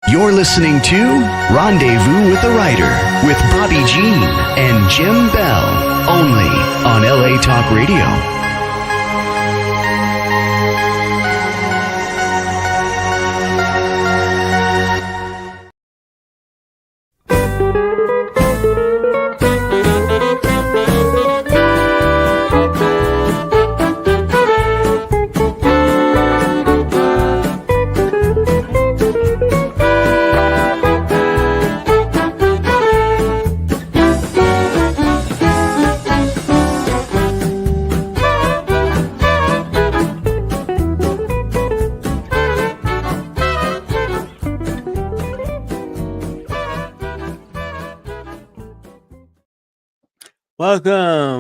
You're listening to Rendezvous with the Writer with Bobbi Jean and Jim Bell, only on LA Talk Radio.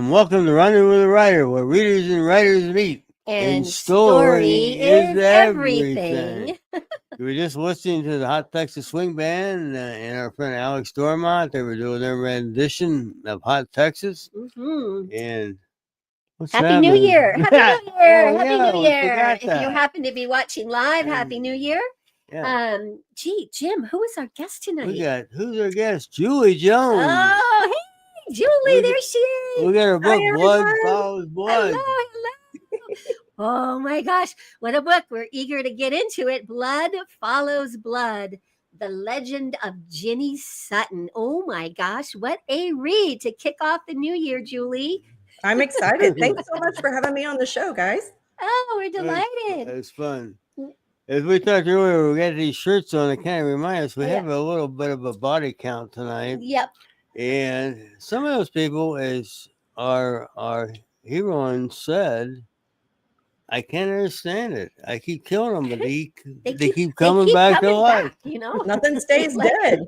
Welcome to Rendezvous with the Writer, where readers and writers meet. And story is everything. We were just listening to the Hot Texas Swing Band and our friend Alex Dormont. They were doing their rendition of Hot Texas. Mm-hmm. And Happy New Year! Happy New Year! Oh, Happy yeah, New we Year! forgot If that. you happen to be watching live, Happy New Year! Yeah. Jim, who is our guest tonight? Who's our guest? Julie Jones. Oh, hey, Julie, there she is. We got her book, Hi, Blood everyone. Follows Blood. Hello. Oh my gosh, what a book. We're eager to get into it. Blood Follows Blood, The Legend of Ginny Sutton. Oh my gosh, what a read to kick off the new year, Julie. I'm excited. Thanks so much for having me on the show, guys. Oh, we're delighted. It's fun. As we talked earlier, we got these shirts on that kind of remind us we have a little bit of a body count tonight. Yep. And some of those people, as our heroine said, I can't understand it. I keep killing them, but they keep coming back to life. You know, nothing stays dead.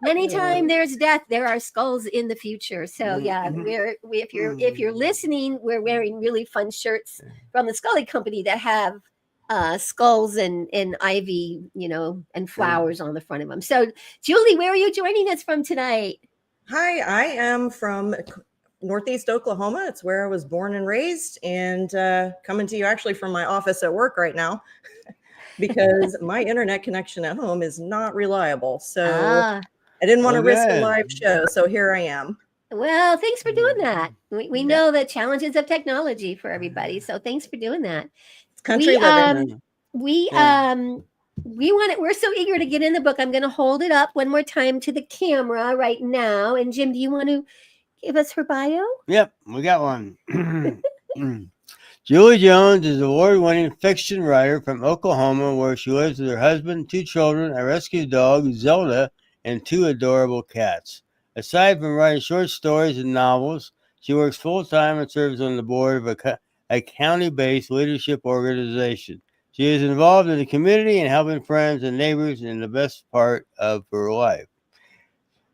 Anytime there's death, there are skulls in the future. So yeah, if you're listening, we're wearing really fun shirts from the Scully Company that have skulls and ivy, and flowers on the front of them. So Julie, where are you joining us from tonight? Hi, I am from Northeast Oklahoma. It's where I was born and raised, and coming to you actually from my office at work right now because my internet connection at home is not reliable. So I didn't want to risk a live show. So here I am. Well, thanks for doing that. We know the challenges of technology for everybody. So thanks for doing that. It's country living. We're so eager to get in the book. I'm going to hold it up one more time to the camera right now. And Jim, do you want to give us her bio? Yep, we got one. Julie Jones is an award-winning fiction writer from Oklahoma, where she lives with her husband, 2 children, a rescue dog, Zelda, and 2 adorable cats. Aside from writing short stories and novels, she works full-time and serves on the board of a county-based leadership organization. She is involved in the community and helping friends and neighbors in the best part of her life.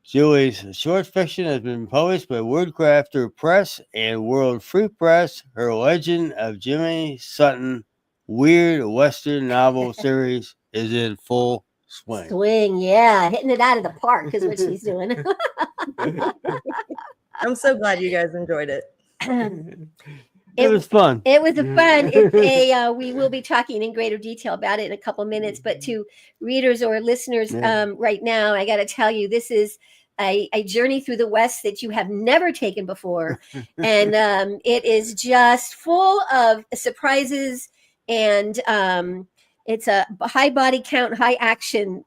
Julie's short fiction has been published by Wordcrafter Press and World Free Press. Her Legend of Ginny Sutton weird Western novel series is in full swing. Yeah, hitting it out of the park is what she's doing. I'm so glad you guys enjoyed it. It was fun. It was fun. We will be talking in greater detail about it in a couple minutes, but to readers or listeners right now, I got to tell you, this is a journey through the West that you have never taken before. And it is just full of surprises, and it's a high body count, high action.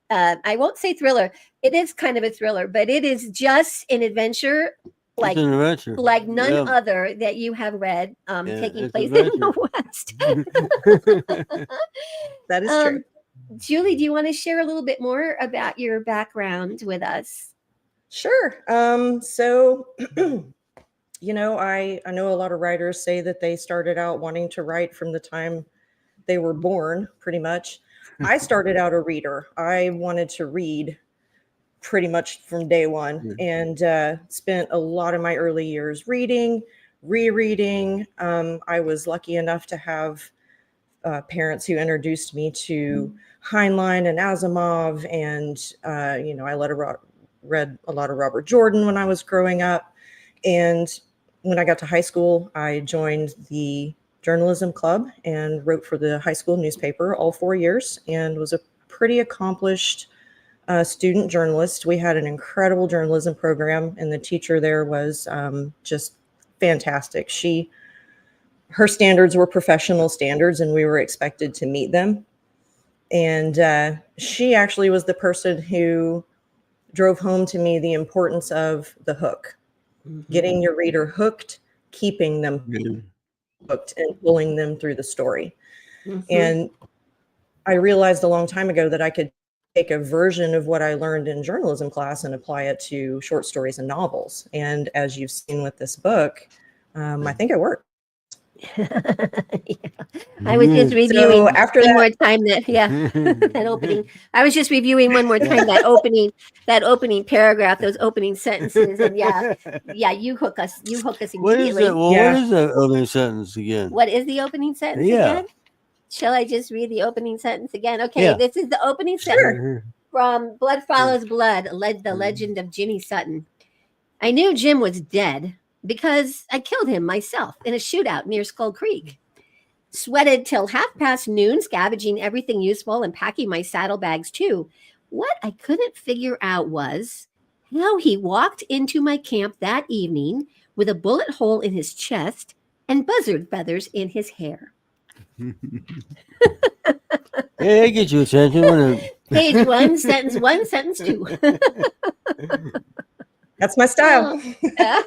I won't say thriller. It is kind of a thriller, but it is just an adventure like none other that you have read taking place in the West. That is true. Julie, do you want to share a little bit more about your background with us? Sure. So, I know a lot of writers say that they started out wanting to write from the time they were born, pretty much. I started out a reader. I wanted to read pretty much from day one, and spent a lot of my early years reading, rereading. I was lucky enough to have parents who introduced me to Heinlein and Asimov, and I read a lot of Robert Jordan when I was growing up. And when I got to high school, I joined the journalism club and wrote for the high school newspaper all 4 years and was a pretty accomplished student journalist. We had an incredible journalism program, and the teacher there was just fantastic. Her standards were professional standards, and we were expected to meet them. And she actually was the person who drove home to me the importance of the hook, getting your reader hooked, keeping them hooked, and pulling them through the story. And I realized a long time ago that I could take a version of what I learned in journalism class and apply it to short stories and novels. And as you've seen with this book, I think it worked. I was just reviewing after one more time that opening. I was just reviewing one more time that opening paragraph, those opening sentences, and you hook us immediately. What is that? Well, what is that opening sentence again? What is the opening sentence again? Shall I just read the opening sentence again? Okay, this is the opening sentence from Blood Follows Blood, the legend of Jimmy Sutton. I knew Jim was dead because I killed him myself in a shootout near Skull Creek. Sweated till noon, scavenging everything useful and packing my saddlebags too. What I couldn't figure out was how he walked into my camp that evening with a bullet hole in his chest and buzzard feathers in his hair. Hey, that gets you attention. Page 1, sentence 2. That's my style. I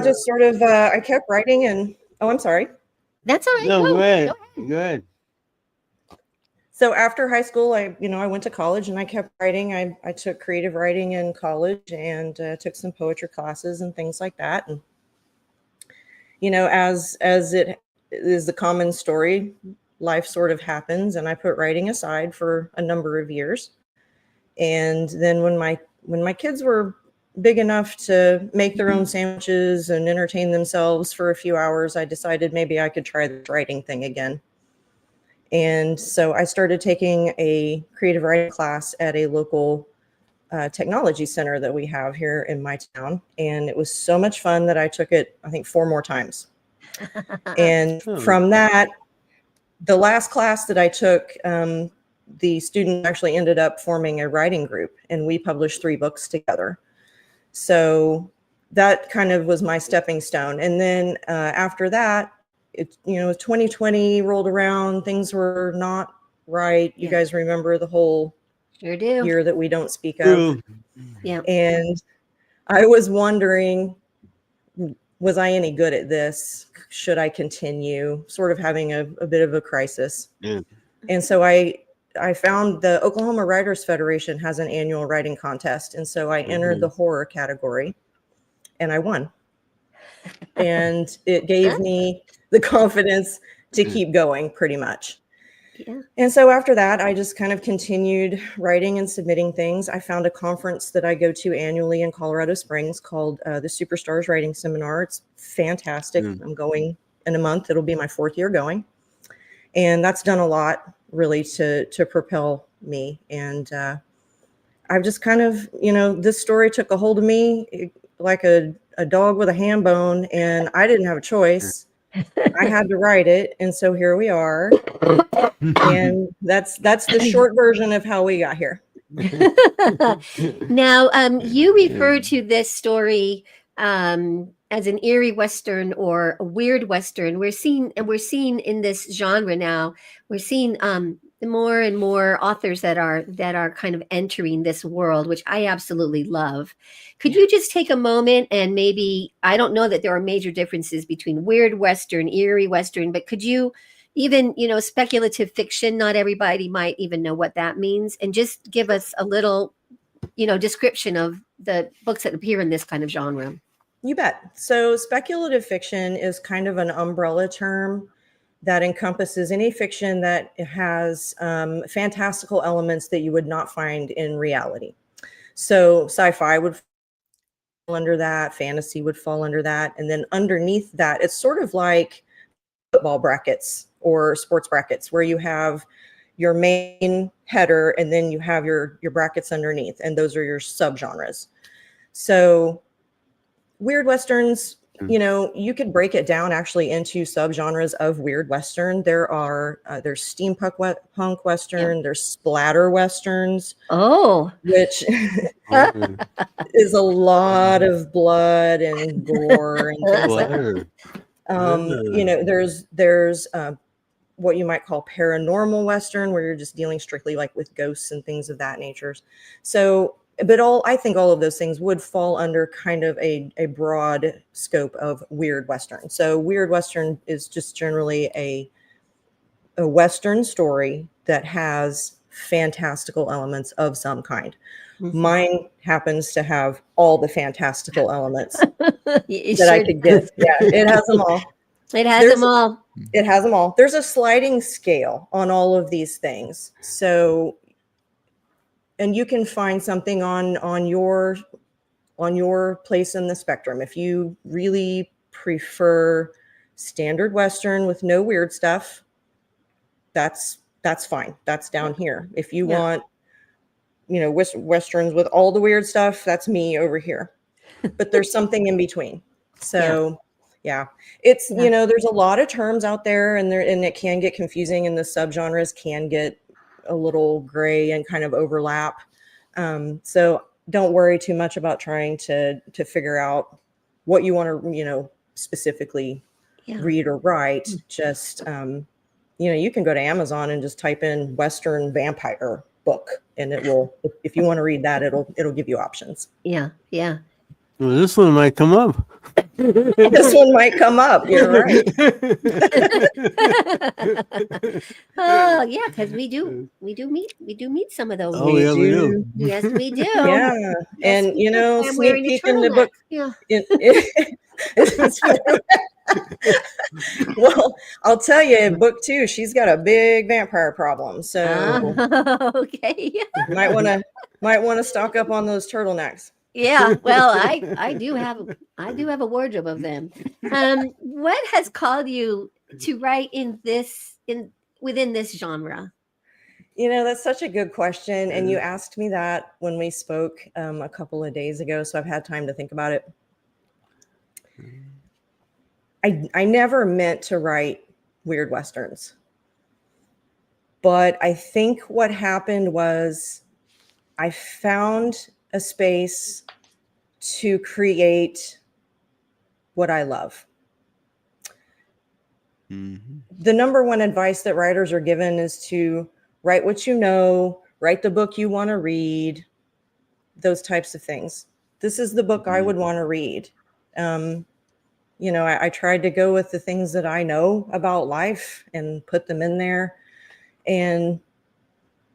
just sort of, I kept writing and, I'm sorry. That's all right. No, go ahead. Go ahead. So after high school, I went to college and I kept writing. I took creative writing in college and took some poetry classes and things like that. And, as it is the common story, life sort of happens, and I put writing aside for a number of years. And then when my kids were big enough to make their own sandwiches and entertain themselves for a few hours, I decided maybe I could try the writing thing again. And so I started taking a creative writing class at a local technology center that we have here in my town. And it was so much fun that I took it, I think, 4 more times. And from that, the last class that I took, the student actually ended up forming a writing group, and we published 3 books together. So that kind of was my stepping stone. And then after that, 2020 rolled around, things were not right. You guys remember the whole year that we don't speak of. Yeah. And I was wondering, was I any good at this? Should I continue? Sort of having a bit of a crisis. Yeah. And so I found the Oklahoma Writers Federation has an annual writing contest. And so I entered the horror category and I won. And it gave me the confidence to keep going pretty much. Yeah. And so after that, I just kind of continued writing and submitting things. I found a conference that I go to annually in Colorado Springs called the Superstars Writing Seminar. It's fantastic. I'm going in a month. It'll be my 4th year going. And that's done a lot really to propel me. And I've just kind of, this story took a hold of me like a dog with a ham bone, and I didn't have a choice. I had to write it. And so here we are. And that's the short version of how we got here. Now, you refer to this story as an eerie Western or a weird Western. We're seeing in this genre now, we're seeing more and more authors that are kind of entering this world, which I absolutely love. Could you just take a moment and maybe, I don't know that there are major differences between weird Western, eerie Western, but could you even, speculative fiction, not everybody might even know what that means, and just give us a little, description of the books that appear in this kind of genre? You bet. So speculative fiction is kind of an umbrella term that encompasses any fiction that has fantastical elements that you would not find in reality. So sci-fi would fall under that, fantasy would fall under that, and then underneath that, it's sort of like football brackets or sports brackets where you have your main header and then you have your brackets underneath, and those are your subgenres. So weird Westerns, you know, you could break it down actually into subgenres of weird Western. There's steampunk punk Western, there's splatter Westerns, Oh, which is a lot of blood and gore and things like that. You know, there's what you might call paranormal Western, where you're just dealing strictly like with ghosts and things of that nature. So, but I think all of those things would fall under kind of a broad scope of weird Western. So weird Western is just generally a Western story that has fantastical elements of some kind. Mine happens to have all the fantastical elements that I could get. Yeah, it has them all. It has them all. It has them all. There's a sliding scale on all of these things. So, and you can find something on your place in the spectrum. If you really prefer standard Western with no weird stuff, that's fine. That's down here. If you want, you know, Westerns with all the weird stuff, that's me over here. But there's something in between. So it's, you know, there's a lot of terms out there, and it can get confusing, and the subgenres can get a little gray and kind of overlap. So don't worry too much about trying to figure out what you want to, you know, specifically read or write. Just, you know, you can go to Amazon and just type in Western vampire book, and it will, if you want to read that, it'll give you options. Yeah. Well, this one might come up. This one might come up. You're right. Oh yeah, because we do meet some of those. Oh, we do. Yes, we do. Yeah, Yes, and you know, I'm sneak wearing a peek in the turtleneck. book. Yeah. Well, I'll tell you, in book 2, she's got a big vampire problem. So okay. might want to stock up on those turtlenecks. Yeah. Well, I do have a wardrobe of them. What has called you to write within this genre? You know, that's such a good question, and you asked me that when we spoke a couple of days ago, so I've had time to think about it. I never meant to write weird Westerns, but I think what happened was I found a space to create what I love. The number one advice that writers are given is to write what you know, write the book you want to read, those types of things. This is the book I would want to read. You know, I tried to go with the things that I know about life and put them in there. And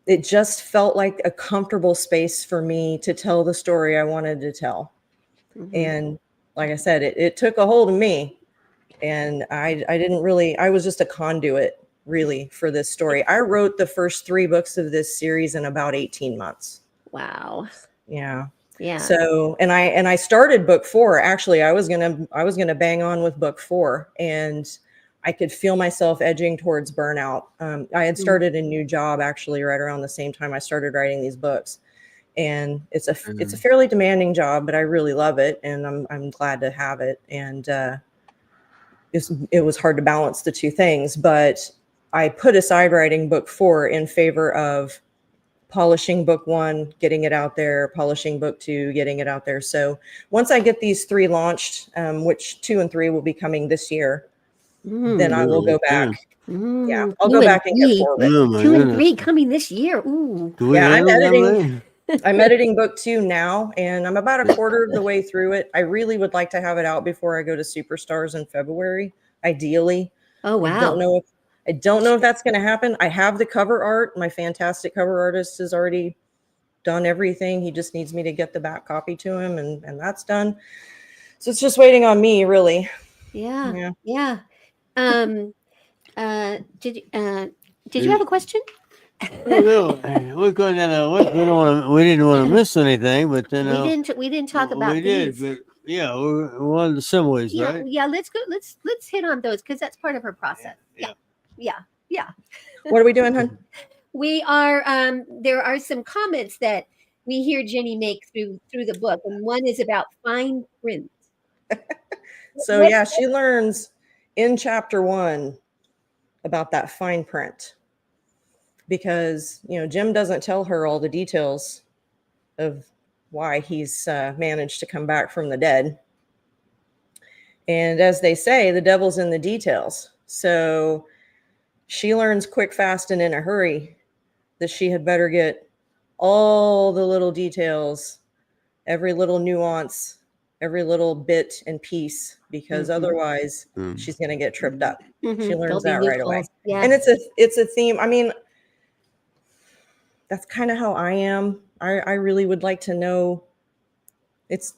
it just felt like a comfortable space for me to tell the story I wanted to tell. And like I said, it took a hold of me. And I was just a conduit really for this story. I wrote the first 3 books of this series in about 18 months. Wow. Yeah. Yeah. So, and I started book 4. Actually, I was going to bang on with book 4, and I could feel myself edging towards burnout. I had started a new job actually right around the same time I started writing these books. And it's a fairly demanding job, but I really love it, and I'm glad to have it. And it was hard to balance the two things, but I put aside writing book 4 in favor of polishing book 1, getting it out there, polishing book 2, getting it out there. So once I get these 3 launched, which 2 and 3 will be coming this year, then I will go back. Yeah, I'll go back and get 4 written. 2 and 3 coming this year. Ooh. Yeah, I'm editing book 2 now, and I'm about a quarter of the way through it. I really would like to have it out before I go to Superstars in February, ideally. Oh, wow. I don't know if that's going to happen. I have the cover art. My fantastic cover artist has already done everything. He just needs me to get the back copy to him, and that's done. So it's just waiting on me, really. Yeah. Did you have a question? No, we're going down. We didn't want to miss anything, but then we didn't talk about we these. did, but yeah, we're one of the similes, right? Yeah. Let's go. Let's hit on those because that's part of her process. Yeah. What are we doing, hon? We are. There are some comments that we hear Jenny make through the book, and one is about fine print. So yeah, she learns in chapter 1 about that fine print because, Jim doesn't tell her all the details of why he's managed to come back from the dead. And as they say, the devil's in the details. So she learns quick, fast, and in a hurry that she had better get all the little details, every little nuance, every little bit and piece, because otherwise she's going to get tripped up. She learns that right away. Yeah. And it's a theme. I mean, that's kind of how I am. I really would like to know. It's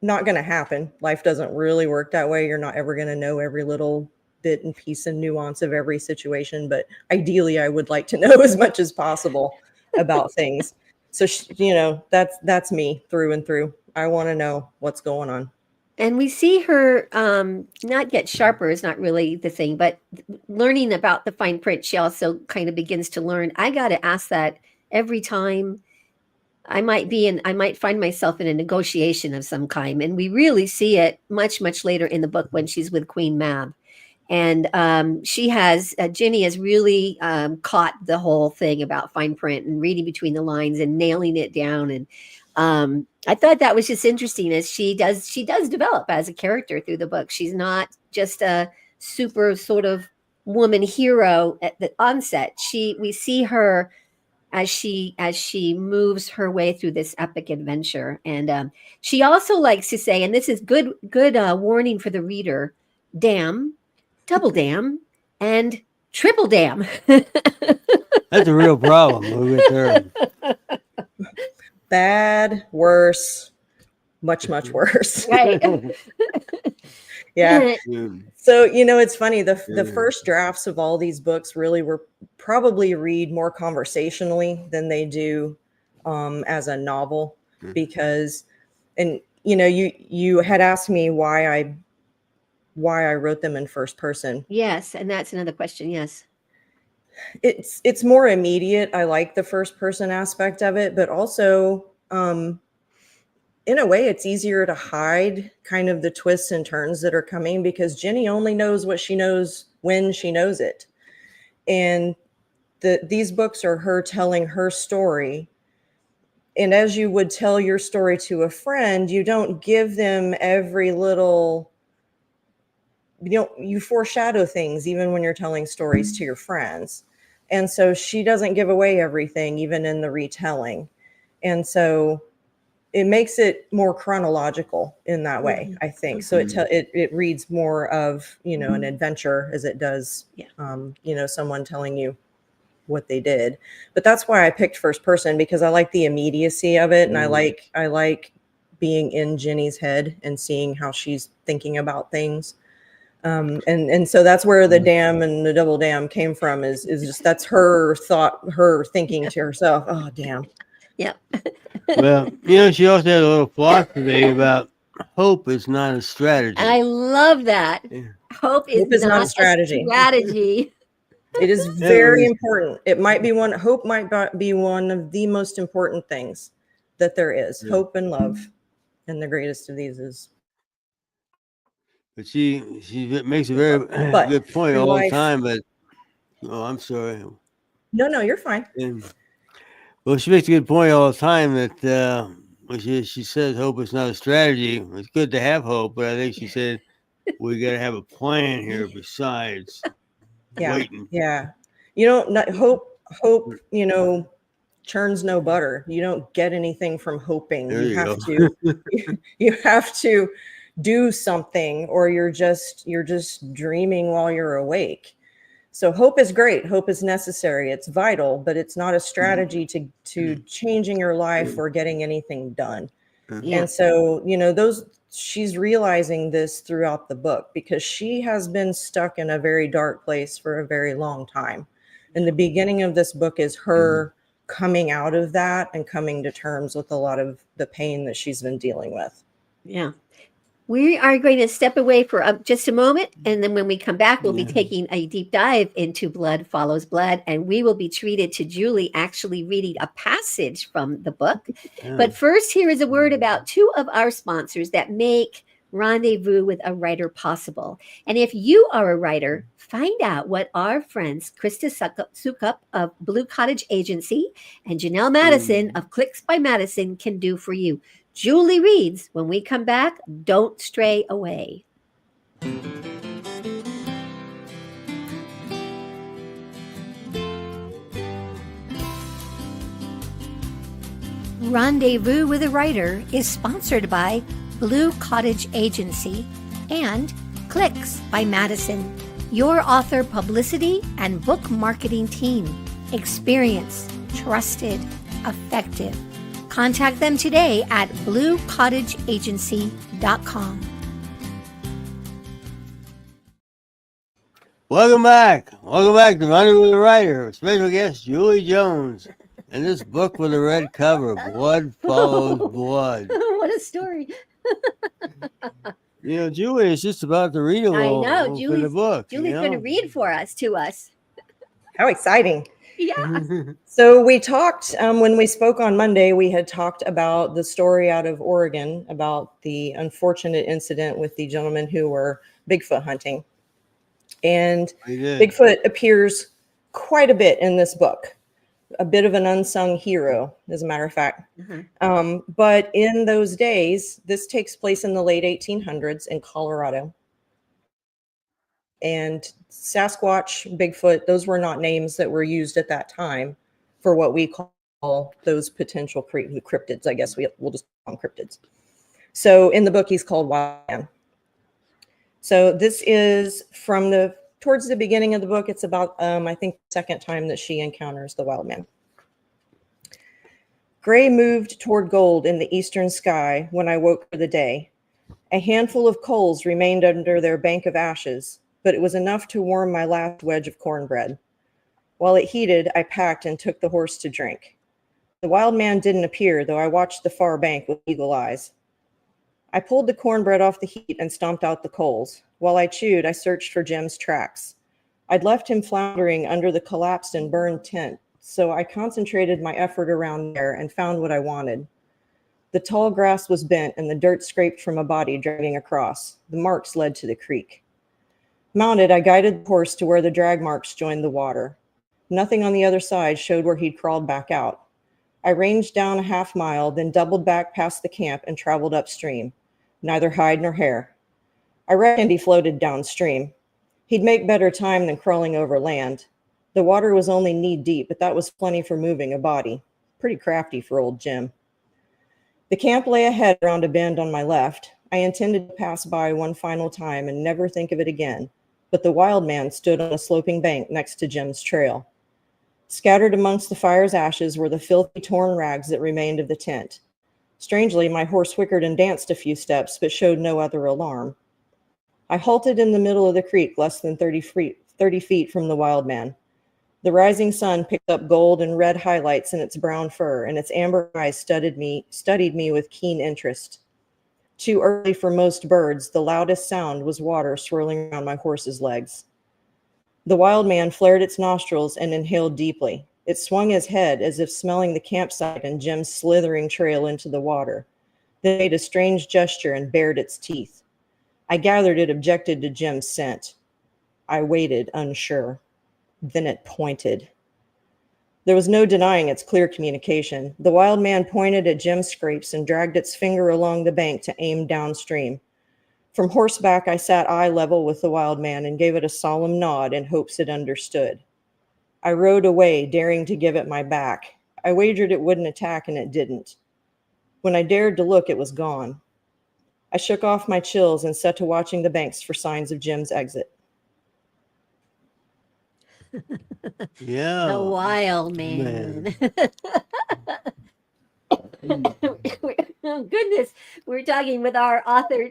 not going to happen. Life doesn't really work that way. You're not ever going to know every little bit and piece and nuance of every situation. But ideally, I would like to know as much as possible about things. So, that's me through and through. I want to know what's going on. And we see her not get sharper is not really the thing, but learning about the fine print, she also kind of begins to learn. I got to ask that every time I might find myself in a negotiation of some kind. And we really see it much, much later in the book when she's with Queen Mab. And Ginny has really caught the whole thing about fine print and reading between the lines and nailing it down. And I thought that was just interesting as she does develop as a character through the book. She's not just a super sort of woman hero at the onset. We see her as she moves her way through this epic adventure. And she also likes to say, and this is good warning for the reader, damn, double damn, and triple damn. That's a real problem with her. Bad, worse, much, much worse. Right. Yeah. So, it's funny. The first drafts of all these books really were probably read more conversationally than they do as a novel because, and, you had asked me why I wrote them in first person. Yes. And that's another question. Yes. It's more immediate. I like the first person aspect of it, but also, in a way, it's easier to hide kind of the twists and turns that are coming because Ginny only knows what she knows when she knows it. And these books are her telling her story. And as you would tell your story to a friend, you don't give them every little, you foreshadow things even when you're telling stories to your friends. And so she doesn't give away everything, even in the retelling. And so it makes it more chronological in that way, I think. So it reads more of, an adventure as it does, someone telling you what they did. But that's why I picked first person, because I like the immediacy of it. And I like being in Ginny's head and seeing how she's thinking about things. And so that's where the damn and the double damn came from is just, that's her thinking to herself, oh, damn. Yeah. Well, she also had a little philosophy about hope is not a strategy. I love that. Yeah. Hope is not a strategy. It is very important. It might be hope might be one of the most important things that there is. Hope and love. And the greatest of these is. But she makes a very good point all the time. But I'm sorry. No, you're fine. Well, she makes a good point all the time that when she says hope is not a strategy. It's good to have hope, but I think she said we got to have a plan here besides waiting. Yeah. Hope, churns no butter. You don't get anything from hoping. You have to do something, or you're just dreaming while you're awake. So hope is great. Hope is necessary. It's vital, but it's not a strategy to changing your life or getting anything done. Yeah. And so, she's realizing this throughout the book because she has been stuck in a very dark place for a very long time. And the beginning of this book is her coming out of that and coming to terms with a lot of the pain that she's been dealing with. Yeah. We are going to step away for just a moment, and then when we come back, we'll be taking a deep dive into Blood Follows Blood, and we will be treated to Julie actually reading a passage from the book. Yeah. But first, here is a word about two of our sponsors that make Rendezvous with a Writer possible. And if you are a writer, find out what our friends Krista Sukup of Blue Cottage Agency and Janelle Madison of Clicks by Madison can do for you. Julie reads. When we come back, don't stray away. Rendezvous with a Writer is sponsored by Blue Cottage Agency and Clicks by Madison, your author publicity and book marketing team. Experienced, trusted, effective. Contact them today at bluecottageagency.com. Welcome back. Welcome back to Rendezvous with a Writer. Special guest Julie Jones. And this book with a red cover, Blood Follows Blood. What a story. You know, Julie is just about to read a little I know. from the book. Julie's going to read for us, to us. How exciting. Yeah. So we talked, when we spoke on Monday, we had talked about the story out of Oregon about the unfortunate incident with the gentlemen who were Bigfoot hunting. And Bigfoot appears quite a bit in this book. A bit of an unsung hero, as a matter of fact. But in those days, this takes place in the late 1800s in Colorado. And Sasquatch, Bigfoot, those were not names that were used at that time for what we call those potential cryptids. I guess we'll just call them cryptids. So in the book, he's called Wild Man. So this is from towards the beginning of the book. It's about, I think, the second time that she encounters the wild man. Gray moved toward gold in the eastern sky when I woke for the day. A handful of coals remained under their bank of ashes, but it was enough to warm my last wedge of cornbread. While it heated, I packed and took the horse to drink. The wild man didn't appear, though I watched the far bank with eagle eyes. I pulled the cornbread off the heat and stomped out the coals. While I chewed, I searched for Jim's tracks. I'd left him floundering under the collapsed and burned tent, so I concentrated my effort around there and found what I wanted. The tall grass was bent and the dirt scraped from a body dragging across. The marks led to the creek. Mounted, I guided the horse to where the drag marks joined the water. Nothing on the other side showed where he'd crawled back out. I ranged down a half mile, then doubled back past the camp and traveled upstream. Neither hide nor hair. I reckoned he floated downstream. He'd make better time than crawling over land. The water was only knee deep, but that was plenty for moving a body. Pretty crafty for old Jim. The camp lay ahead around a bend on my left. I intended to pass by one final time and never think of it again, but the wild man stood on a sloping bank next to Jim's trail. Scattered amongst the fire's ashes were the filthy, torn rags that remained of the tent. Strangely, my horse whickered and danced a few steps, but showed no other alarm. I halted in the middle of the creek, less than 30 feet from the wild man. The rising sun picked up gold and red highlights in its brown fur, and its amber eyes studied me with keen interest. Too early for most birds, the loudest sound was water swirling around my horse's legs. The wild man flared its nostrils and inhaled deeply. It swung his head as if smelling the campsite and Jim's slithering trail into the water, then made a strange gesture and bared its teeth. I gathered it objected to Jim's scent. I waited, unsure. Then it pointed. There was no denying its clear communication. The wild man pointed at Jim's scrapes and dragged its finger along the bank to aim downstream. From horseback, I sat eye level with the wild man and gave it a solemn nod in hopes it understood. I rode away, daring to give it my back. I wagered it wouldn't attack, and it didn't. When I dared to look, it was gone. I shook off my chills and set to watching the banks for signs of Jim's exit. Yeah. The wild man. Oh, goodness. We're talking with our author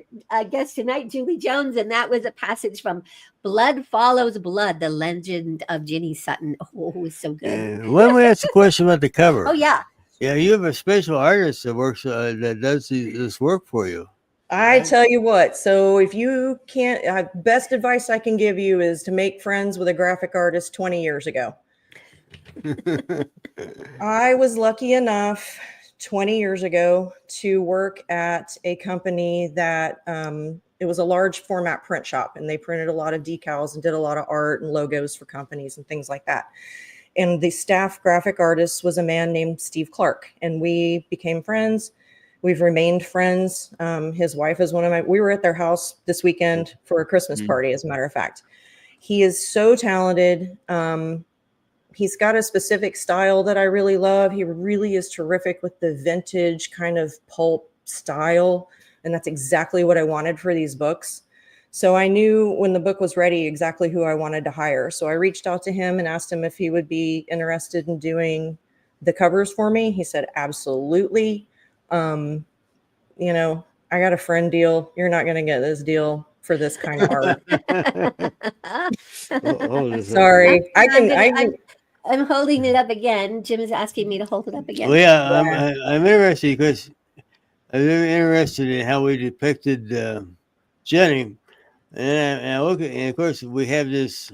guest tonight, Julie Jones, and that was a passage from Blood Follows Blood, the legend of Ginny Sutton. Oh, it was so good. When we ask a question about the cover. Oh, yeah. Yeah, you have a special artist that works that does this work for you. I tell you what, so if you can't, best advice I can give you is to make friends with a graphic artist 20 years ago. I was lucky enough 20 years ago to work at a company that it was a large format print shop, and they printed a lot of decals and did a lot of art and logos for companies and things like that. And the staff graphic artist was a man named Steve Clark, and we became friends. We've remained friends. His wife is we were at their house this weekend for a Christmas party, as a matter of fact. He is so talented. He's got a specific style that I really love. He really is terrific with the vintage kind of pulp style. And that's exactly what I wanted for these books. So I knew when the book was ready exactly who I wanted to hire. So I reached out to him and asked him if he would be interested in doing the covers for me. He said, absolutely. You know, I got a friend deal. You're not going to get this deal for this kind of art. Sorry. I'm holding it up again. Jim is asking me to hold it up again. Well, yeah, I'm interested because I'm very interested in how we depicted Jenny. And I look at, and of course, we have this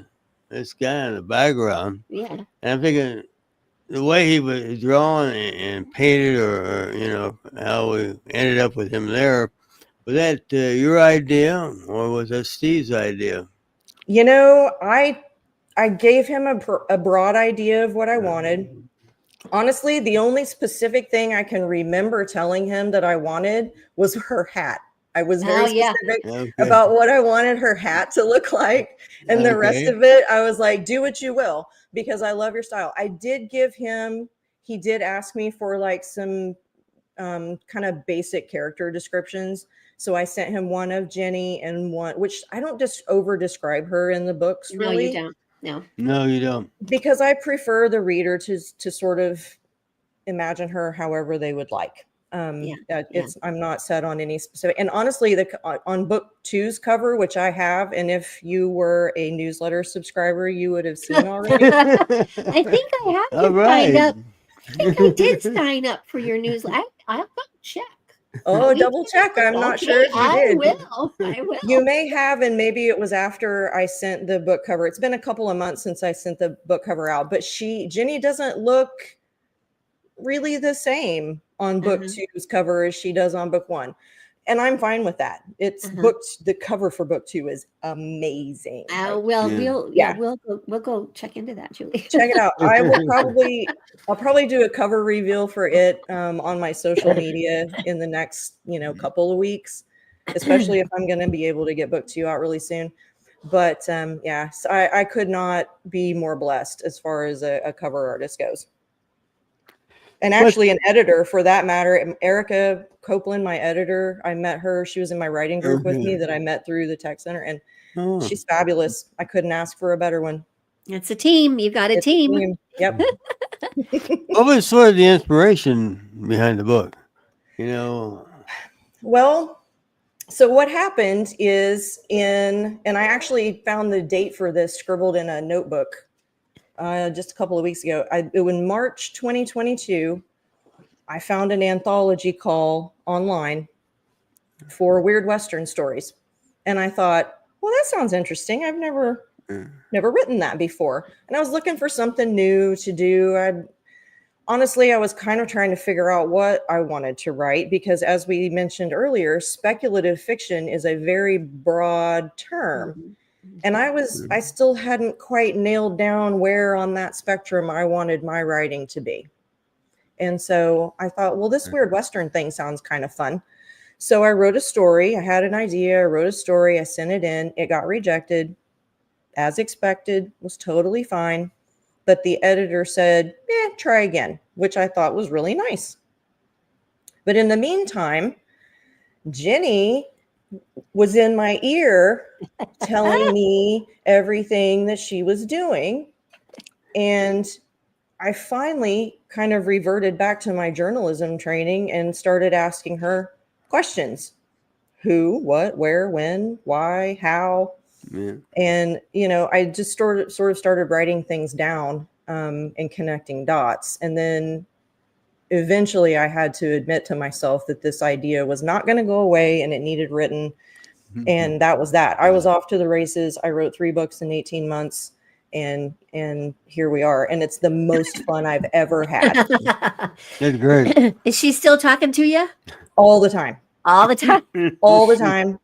guy in the background. Yeah. And I'm thinking the way he was drawn and painted, or you know, how we ended up with him there. Was that your idea, or was that Steve's idea? You know, I gave him a broad idea of what I wanted. Honestly, the only specific thing I can remember telling him that I wanted was her hat. I was very specific about what I wanted her hat to look like. And the rest of it, I was like, do what you will, because I love your style. I did give him, he did ask me for like some kind of basic character descriptions. So I sent him one of Jenny and one, which I don't just over describe her in the books. Really. No, you don't. No, you don't. Because I prefer the reader to sort of imagine her however they would like. I'm not set on any specific. And honestly, on book 2's cover, which I have, and if you were a newsletter subscriber, you would have seen already. I think I have signed up. I think I did sign up for your newsletter. I'll go check. Oh, double check. I'm not sure if you did. I will. You may have, and maybe it was after I sent the book cover. It's been a couple of months since I sent the book cover out, but Jenny doesn't look really the same on book 2's cover as she does on book 1. And I'm fine with that. It's the cover for book 2 is amazing. We'll go check into that, Julie. Check it out. I'll probably do a cover reveal for it on my social media in the next, couple of weeks, especially if I'm going to be able to get book 2 out really soon. But so I could not be more blessed as far as a cover artist goes. And actually an editor for that matter, Erica Copeland, my editor, I met her. She was in my writing group with me that I met through the tech center, and she's fabulous. I couldn't ask for a better one. It's a team. You've got a team. Yep. What was sort of the inspiration behind the book? Well, so what happened is and I actually found the date for this scribbled in a notebook just a couple of weeks ago. In March 2022, I found an anthology call online for Weird Western stories. And I thought, well, that sounds interesting. I've never written that before. And I was looking for something new to do. Honestly, I was kind of trying to figure out what I wanted to write, because as we mentioned earlier, speculative fiction is a very broad term. And I still hadn't quite nailed down where on that spectrum I wanted my writing to be. And so I thought, well, this Weird Western thing sounds kind of fun. So I wrote a story. I had an idea. I wrote a story. I sent it in. It got rejected. As expected, was totally fine. But the editor said, try again, which I thought was really nice. But in the meantime, Jenny was in my ear telling me everything that she was doing. And I finally kind of reverted back to my journalism training and started asking her questions. Who, what, where, when, why, how? Yeah. And, I just sort of started writing things down and connecting dots. And then eventually I had to admit to myself that this idea was not going to go away and it needed written. And that was that. I was off to the races. I wrote 3 books in 18 months. and here we are, and it's the most fun I've ever had. That's great. Is she still talking to you All the time. all the time? All the time.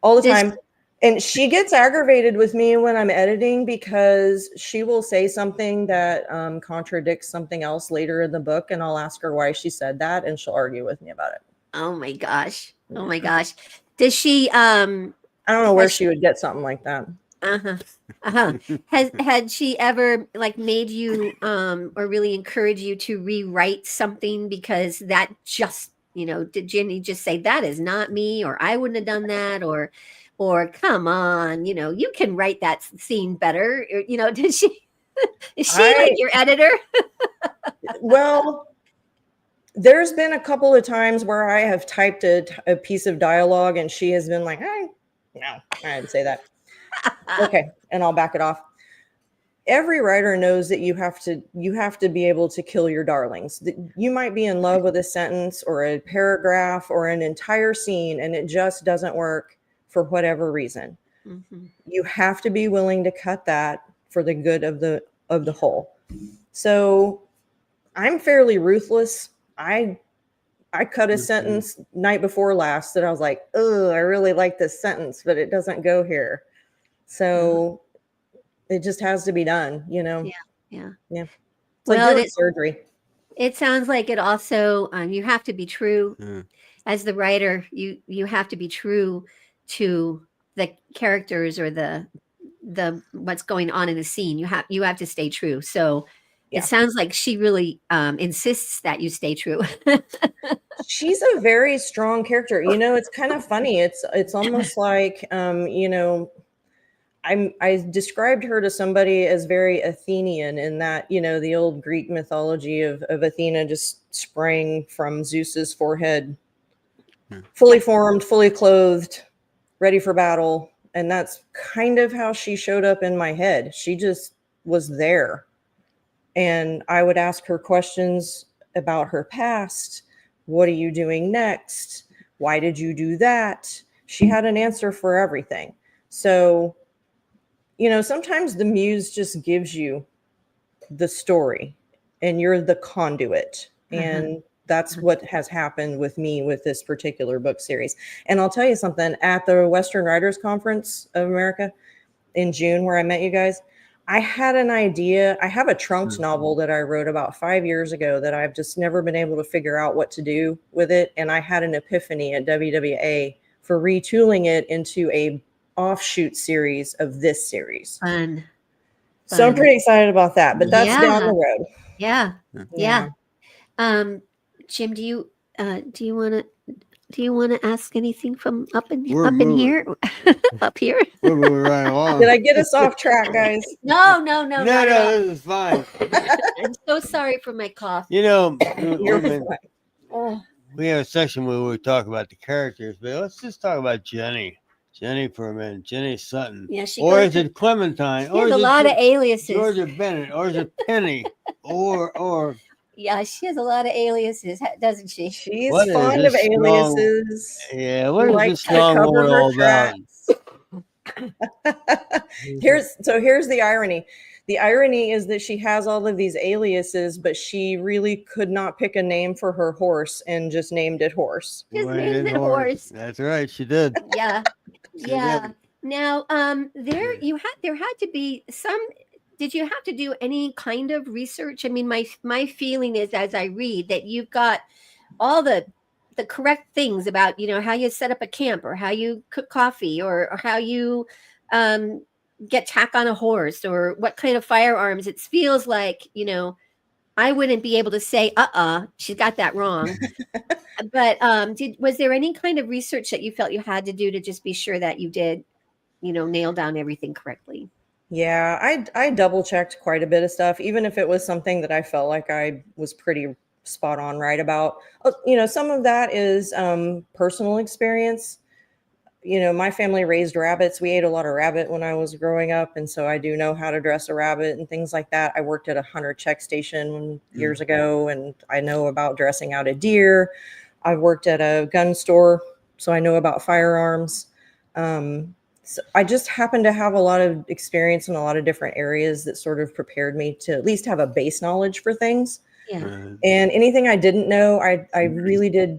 All the Does- time. And she gets aggravated with me when I'm editing because she will say something that contradicts something else later in the book, and I'll ask her why she said that, and she'll argue with me about it. Oh my gosh. Oh my gosh. Does she I don't know where has she would get something like that. had she ever like made you or really encourage you to rewrite something because that just, did Jenny just say that is not me, or I wouldn't have done that, or come on, you can write that scene better, or, did she is she like your editor? Well, there's been a couple of times where I have typed a piece of dialogue and she has been like, no, I didn't say that. Okay, and I'll back it off. Every writer knows that you have to be able to kill your darlings. You might be in love with a sentence or a paragraph or an entire scene, and it just doesn't work for whatever reason. Mm-hmm. You have to be willing to cut that for the good of the whole. So I'm fairly ruthless. I cut a sentence night before last that I was like, oh, I really like this sentence, but it doesn't go here. So it just has to be done, Yeah. It's Well, like doing surgery. It sounds like it also, you have to be true Yeah. as the writer. You have to be true to the characters or the what's going on in the scene. You have to stay true. So Yeah. it sounds like she really insists that you stay true. She's a very strong character. It's kind of funny. It's almost like I described her to somebody as very Athenian in that, the old Greek mythology of Athena just sprang from Zeus's forehead, fully formed, fully clothed, ready for battle. And that's kind of how she showed up in my head. She just was there. And I would ask her questions about her past. What are you doing next? Why did you do that? She had an answer for everything. So, sometimes the muse just gives you the story and you're the conduit. And that's what has happened with me with this particular book series. And I'll tell you something, at the Western Writers Conference of America in June, where I met you guys, I had an idea. I have a Trunks novel that I wrote about 5 years ago that I've just never been able to figure out what to do with it. And I had an epiphany at WWA for retooling it into a offshoot series of this series. Fun. So I'm pretty excited about that, but that's down the road. Yeah. Jim, do you want to ask anything from up in here? Up here? We're right along. Did I get us off track, guys? No, this is fine. I'm so sorry for my cough. You're Oh, We have a section where we talk about the characters, but let's just talk about Jenny. Jenny for a minute. Jenny Sutton. yeah, she Or goes is it Clementine? she Or has is a it lot of aliases. Georgia Bennett? Or is it Penny? or Yeah, she has a lot of aliases, doesn't she? She's What is fond this of strong- aliases. yeah, what is Likes this to strong cover word her all about? Here's the irony. The irony is that she has all of these aliases, but she really could not pick a name for her horse and just named it Horse. Just Went named in it Horse. That's right, she did. Yeah. She Yeah. did. Now, there had to be some. Did you have to do any kind of research? I mean, my feeling is as I read that you've got all the correct things about how you set up a camp or how you cook coffee or how you get tack on a horse or what kind of firearms. It feels like I wouldn't be able to say she's got that wrong. But was there any kind of research that you felt you had to do to just be sure that you did nail down everything correctly? Yeah, I double checked quite a bit of stuff, even if it was something that I felt like I was pretty spot on right about. Some of that is personal experience. My family raised rabbits. We ate a lot of rabbit when I was growing up, and so I do know how to dress a rabbit and things like that. I worked at a hunter check station years ago, and I know about dressing out a deer. I worked at a gun store, so I know about firearms. So I just happened to have a lot of experience in a lot of different areas that sort of prepared me to at least have a base knowledge for things. Yeah. And anything I didn't know, I really did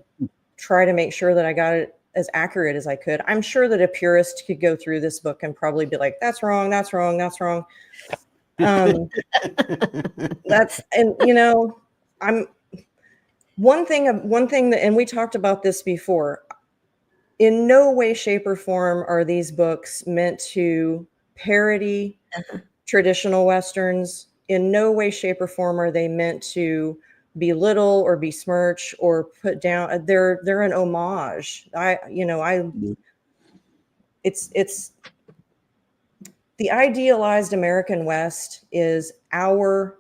try to make sure that I got it as accurate as I could. I'm sure that a purist could go through this book and probably be like, that's wrong, that's wrong, that's wrong. That's, and you know, I'm one thing that, and we talked about this before, in no way, shape, or form are these books meant to parody traditional Westerns. In no way, shape, or form are they meant to belittle or besmirch or put down. They're an homage. It's the idealized American West is our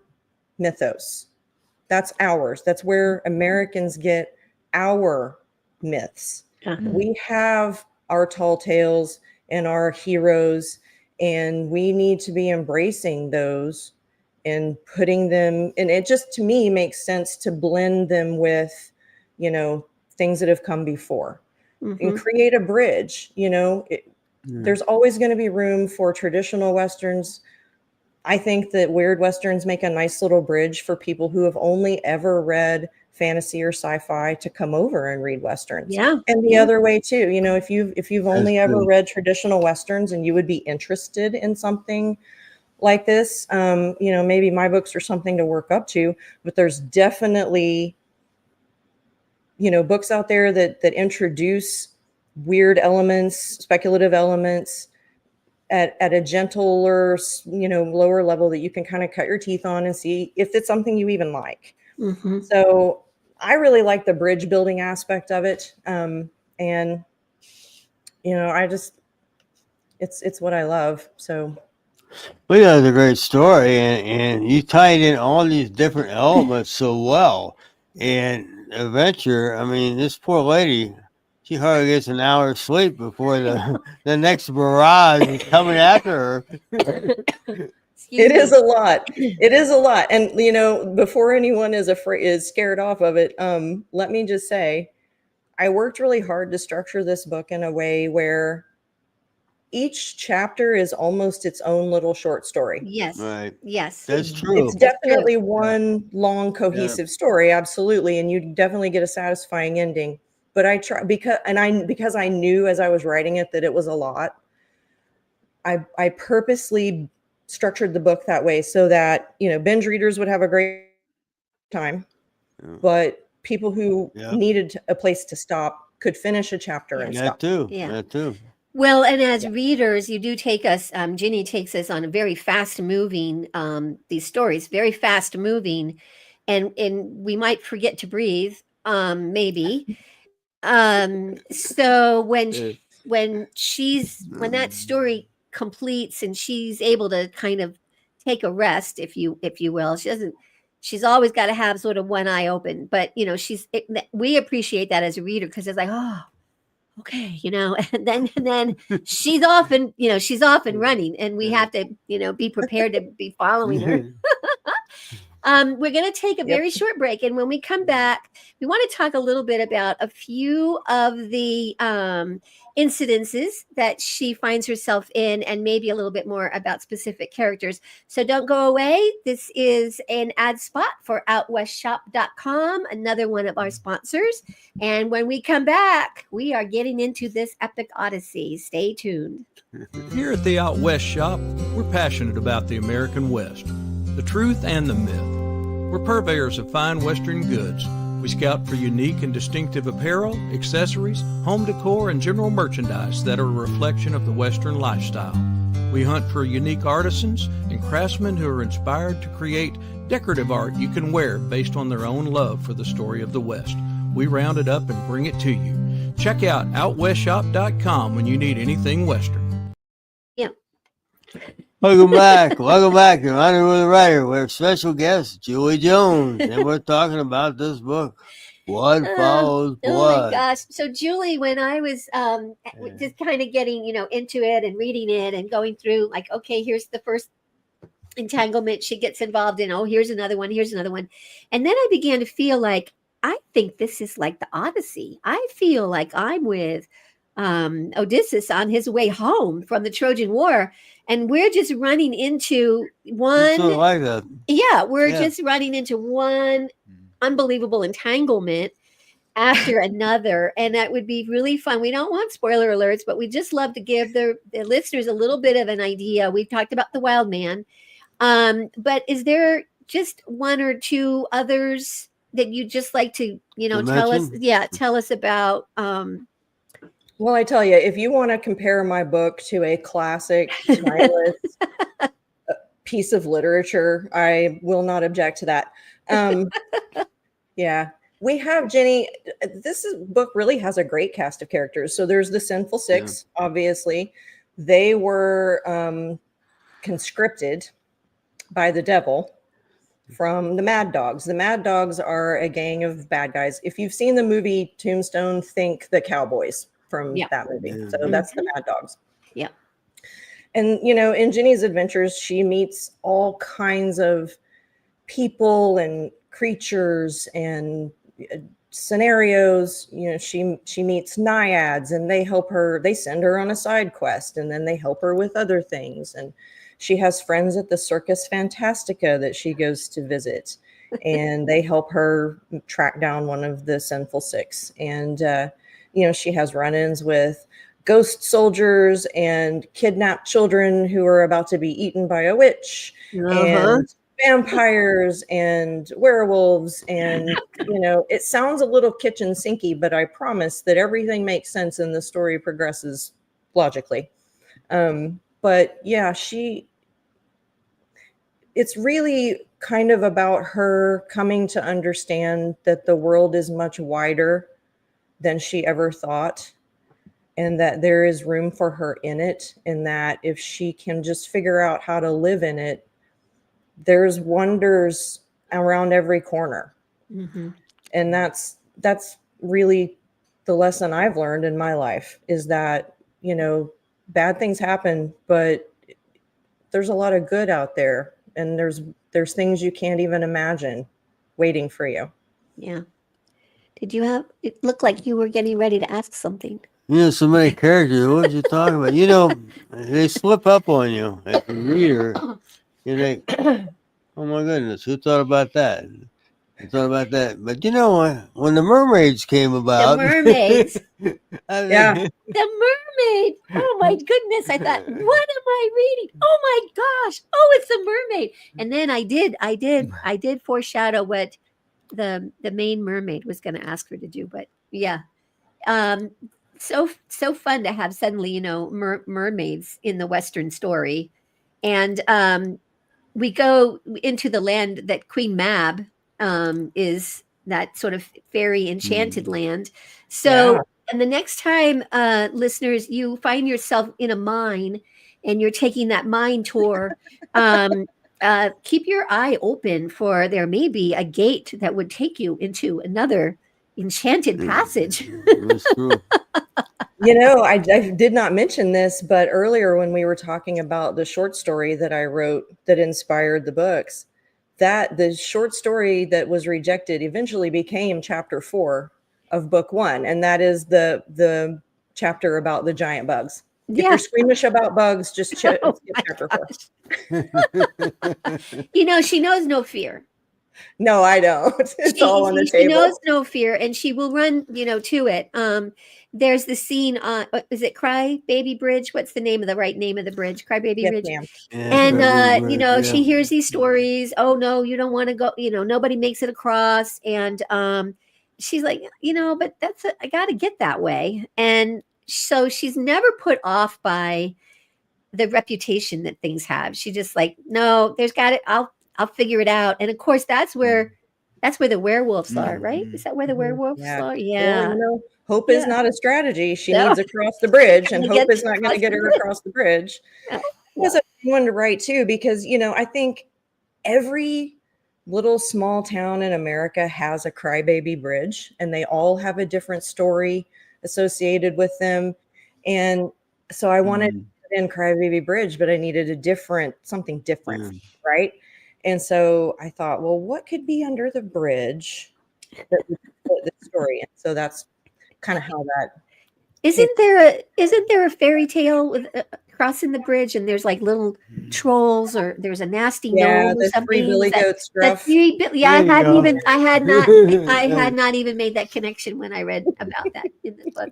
mythos. That's ours. That's where Americans get our myths. We have our tall tales and our heroes, and we need to be embracing those and putting them, and it just to me makes sense to blend them with, you know, things that have come before and create a bridge. You know, there's always going to be room for traditional Westerns. I think that weird Westerns make a nice little bridge for people who have only ever read fantasy or sci-fi to come over and read Westerns. Yeah. And the other way too, you know, if you've only ever read traditional Westerns and you would be interested in something like this, you know, maybe my books are something to work up to, but there's definitely, you know, books out there that introduce weird elements, speculative elements at a gentler, you know, lower level that you can kind of cut your teeth on and see if it's something you even like. So I really like the bridge building aspect of it. And, you know, I just, it's what I love. So. Well, that was a great story, and you tied in all these different elements so well. And adventure, I mean, this poor lady, she hardly gets an hour's sleep before the next barrage is coming after her. It is a lot. It is a lot. And, you know, before anyone is scared off of it, let me just say, I worked really hard to structure this book in a way where each chapter is almost its own little short story. Yes. Right. Yes. That's true. It's definitely one long cohesive story. Absolutely. And you definitely get a satisfying ending. But I try because I knew as I was writing it that it was a lot. I purposely structured the book that way so that, you know, binge readers would have a great time, but people who needed a place to stop could finish a chapter and stop. That too. Well, and as readers, you do take us, Ginny takes us on a very fast moving, these stories, very fast moving, and we might forget to breathe, maybe. So when that story completes and she's able to kind of take a rest, if you will, she's always got to have sort of one eye open, but you know, we appreciate that as a reader because it's like, oh, okay, you know, and then she's off and, you know, she's off and running and we have to, you know, be prepared to be following her. We're going to take a very short break. And when we come back, we want to talk a little bit about a few of the incidences that she finds herself in and maybe a little bit more about specific characters. So don't go away. This is an ad spot for OutWestShop.com, another one of our sponsors. And when we come back, we are getting into this epic odyssey. Stay tuned. Here at the Out West Shop, we're passionate about the American West, the truth and the myth. We're purveyors of fine Western goods. We scout for unique and distinctive apparel, accessories, home decor, and general merchandise that are a reflection of the Western lifestyle. We hunt for unique artisans and craftsmen who are inspired to create decorative art you can wear based on their own love for the story of the West. We round it up and bring it to you. Check out OutWestShop.com when you need anything Western. Yeah. Welcome back to Rendezvous with the Writer. We have special guest Julie Jones, and we're talking about this book, Blood Follows Blood. Oh my gosh! So Julie, when I was just kind of getting, you know, into it and reading it and going through, like, okay, here's the first entanglement she gets involved in. Oh, here's another one. And then I began to feel like I think this is like the Odyssey. I feel like I'm with Odysseus on his way home from the Trojan War, and we're just running into one. Sort of like that. Yeah, we're Yeah. just running into one unbelievable entanglement after another, and that would be really fun. We don't want spoiler alerts, but we just love to give the listeners a little bit of an idea. We've talked about the wild man, but is there just one or two others that you just like to tell us? mention? Yeah, tell us about. Well, I tell you, if you want to compare my book to a classic, timeless piece of literature, I will not object to that. Yeah, we have Jenny. Book really has a great cast of characters. So there's the Sinful Six, obviously. They were conscripted by the devil from the Mad Dogs. The Mad Dogs are a gang of bad guys. If you've seen the movie Tombstone, think the Cowboys from that movie. Yeah. So that's the Mad Dogs. Yeah. And, in Jenny's adventures, she meets all kinds of people and creatures and scenarios. She meets naiads, and they send her on a side quest, and then they help her with other things. And she has friends at the Circus Fantastica that she goes to visit, and they help her track down one of the Sinful Six. And, she has run-ins with ghost soldiers and kidnapped children who are about to be eaten by a witch, and vampires and werewolves. And, it sounds a little kitchen sinky, but I promise that everything makes sense and the story progresses logically. But yeah, it's really kind of about her coming to understand that the world is much wider than she ever thought, and that there is room for her in it, and that if she can just figure out how to live in it, there's wonders around every corner. Mm-hmm. And that's really the lesson I've learned in my life, is that, bad things happen, but there's a lot of good out there, and there's things you can't even imagine waiting for you. Yeah. It looked like you were getting ready to ask something. So many characters. What was you talking about? They slip up on you as a reader. You think, oh my goodness, who thought about that? But when the mermaids came about. The mermaids. Yeah. The mermaid. Oh my goodness. I thought, what am I reading? Oh my gosh. Oh, it's a mermaid. And then I did foreshadow what the main mermaid was going to ask her to do. But yeah. So fun to have suddenly, mermaids in the Western story. And we go into the land that Queen Mab is, that sort of fairy enchanted land. So, and the next time, listeners, you find yourself in a mine and you're taking that mine tour, keep your eye open, for there may be a gate that would take you into another enchanted passage. That's true. I did not mention this, but earlier when we were talking about the short story that I wrote that inspired the books, that the short story that was rejected eventually became chapter 4 of book 1. And that is the chapter about the giant bugs. If you're squeamish about bugs, just skip chapter 4. She knows no fear. No, I don't. It's all on the table. She knows no fear, and she will run, to it. There's the scene on, is it Cry Baby Bridge? What's the name of the bridge? Cry Baby Bridge. Ma'am. And she hears these stories. Oh no, you don't want to go. Nobody makes it across, and she's like, but I got to get that way. And so she's never put off by the reputation that things have. She just like, no, there's got it. I'll figure it out. And of course, that's where the werewolves are, right? Is that where the werewolves are? Yeah. Well, hope is not a strategy. She needs to cross the bridge, and hope is not going to get her across the bridge. That's a fun one to write too, because I think every little small town in America has a crybaby bridge, and they all have a different story associated with them. And so I wanted to put in Crybaby Bridge, but I needed something different, right? And so I thought, well, what could be under the bridge that would put the story in? So that's kind of how that Isn't there a fairy tale with crossing the bridge and there's like little trolls or there's a nasty Yeah, gnome or the three something? billy Is that- goat stuff. yeah, There you go. I had not even made that connection when I read about that in the book.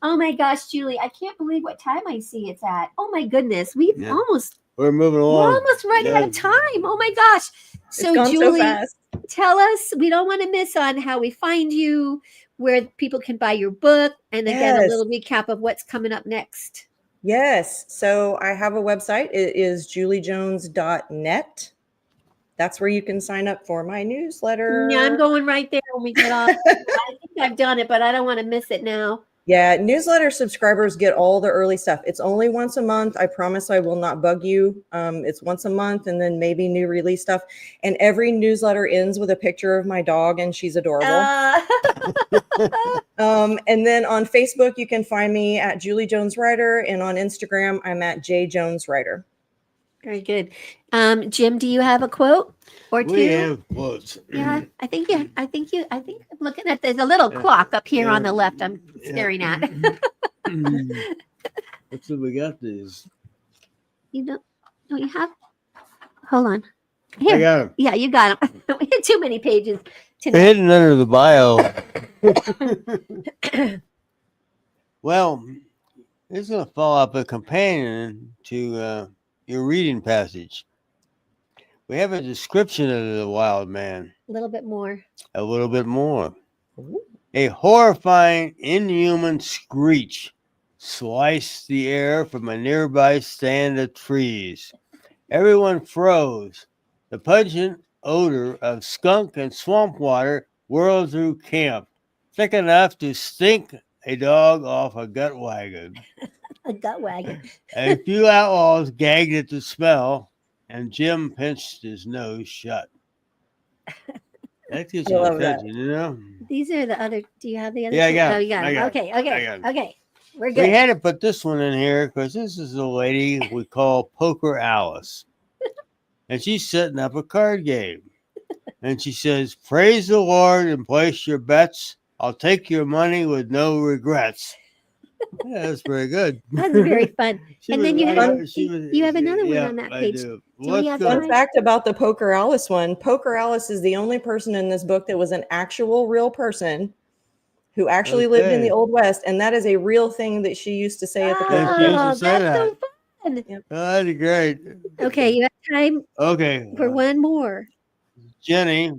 Oh my gosh, Julie, I can't believe what time I see it's at. Oh my goodness, we're Yeah. almost We're moving along. running out of time. Oh my gosh. It's gone so Julie, fast. tell us, we don't want to miss on how we find you, where people can buy your book, and again, a Yes. little recap of what's coming up next. Yes. So I have a website. It is juliejones.net. That's where you can sign up for my newsletter. Yeah, I'm going right there when we get off. I think I've done it, but I don't want to miss it now. Yeah, newsletter subscribers get all the early stuff. It's only once a month. I promise I will not bug you. It's once a month and then maybe new release stuff. And every newsletter ends with a picture of my dog, and she's adorable. And then on Facebook, you can find me at Julie Jones Writer, and on Instagram, I'm at J Jones Writer. Very good. Jim, do you have a quote or two? We have quotes. Yeah, I think I'm looking at, there's a little clock up here Yeah. on the left I'm staring at. Let's see, we got these. You don't you have? Hold on. I Here. got them. Yeah, you got them. We had too many pages They're tonight. hidden under the bio. Well, this is going to follow up a companion to your reading passage. We have a description of the wild man. A little bit more. A little bit more. A horrifying, inhuman screech sliced the air from a nearby stand of trees. Everyone froze. The pungent odor of skunk and swamp water whirled through camp, thick enough to stink a dog off a gut wagon. A gut wagon. A few outlaws gagged at the smell, and Jim pinched his nose shut. That gets I your love that. attention, you know? These are the other. Do you have the other? Yeah, I two? got Oh, it. you got I it. got it. Okay, I okay, got it. okay. We're We good. had to put this one in here because this is the lady we call Poker Alice. And she's setting up a card game. And she says, "Praise the Lord and place your bets. I'll take your money with no regrets." Yeah, that's very good. That's very fun. She And was- then you I- have she was- you have another one yeah, on that I page. do. we Let's have go. time? Fun fact about the Poker Alice one. Poker Alice is the only person in this book that was an actual real person who actually lived in Okay. the Old West. And that is a real thing that she used to say at the Thank poker you. game. Oh, to say that's so fun. Oh, that'd be great. Okay, you have time Okay. for one more. Jenny,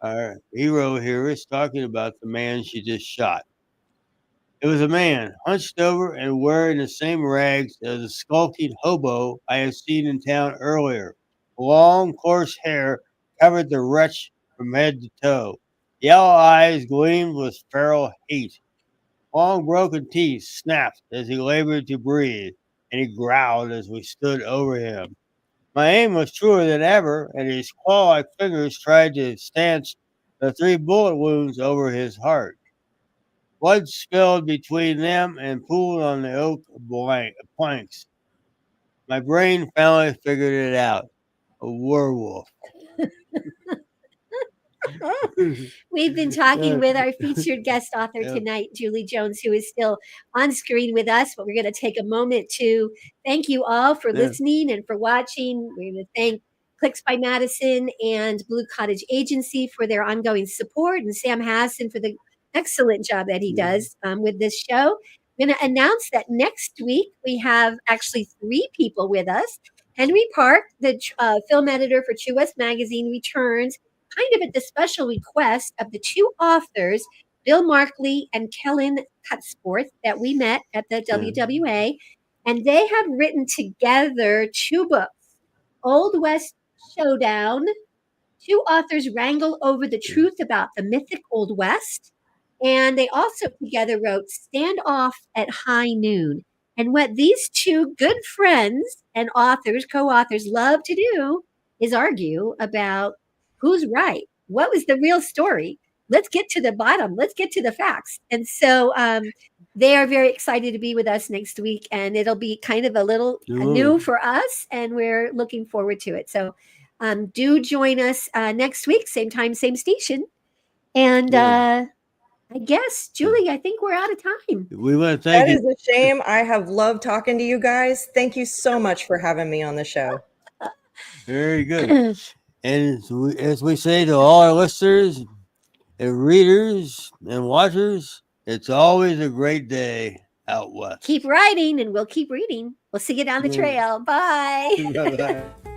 our hero here, is talking about the man she just shot. It was a man, hunched over and wearing the same rags as a skulking hobo I had seen in town earlier. Long, coarse hair covered the wretch from head to toe. Yellow eyes gleamed with feral hate. Long, broken teeth snapped as he labored to breathe, and he growled as we stood over him. My aim was truer than ever, and his claw-like fingers tried to stanch the 3 bullet wounds over his heart. Blood spilled between them and pooled on the oak planks. My brain finally figured it out. A werewolf. We've been talking with our featured guest author Yeah. tonight, Julie Jones, who is still on screen with us. But we're going to take a moment to thank you all for Yeah. listening and for watching. We're going to thank Clicks by Madison and Blue Cottage Agency for their ongoing support, and Sam Hassan for the excellent job that he does with this show. I'm going to announce that next week we have actually 3 people with us. Henry Park, the film editor for True West Magazine, returns kind of at the special request of the 2 authors, Bill Markley and Kellen Cutsforth, that we met at the WWA. And they have written together 2 books, Old West Showdown. 2 authors wrangle over the truth about the mythic Old West. And they also together wrote Stand Off at High Noon. And what these 2 good friends and authors, co-authors, love to do is argue about who's right. What was the real story? Let's get to the bottom. Let's get to the facts. And so they are very excited to be with us next week. And it'll be kind of a little new for us. And we're looking forward to it. So do join us next week, same time, same station. And I guess, Julie, I think we're out of time. We want to That thank is a shame. I have loved talking to you guys. Thank you so much for having me on the show. Very good. And as we say to all our listeners and readers and watchers, it's always a great day out west. Keep writing and we'll keep reading. We'll see you down the trail. Bye. Bye-bye.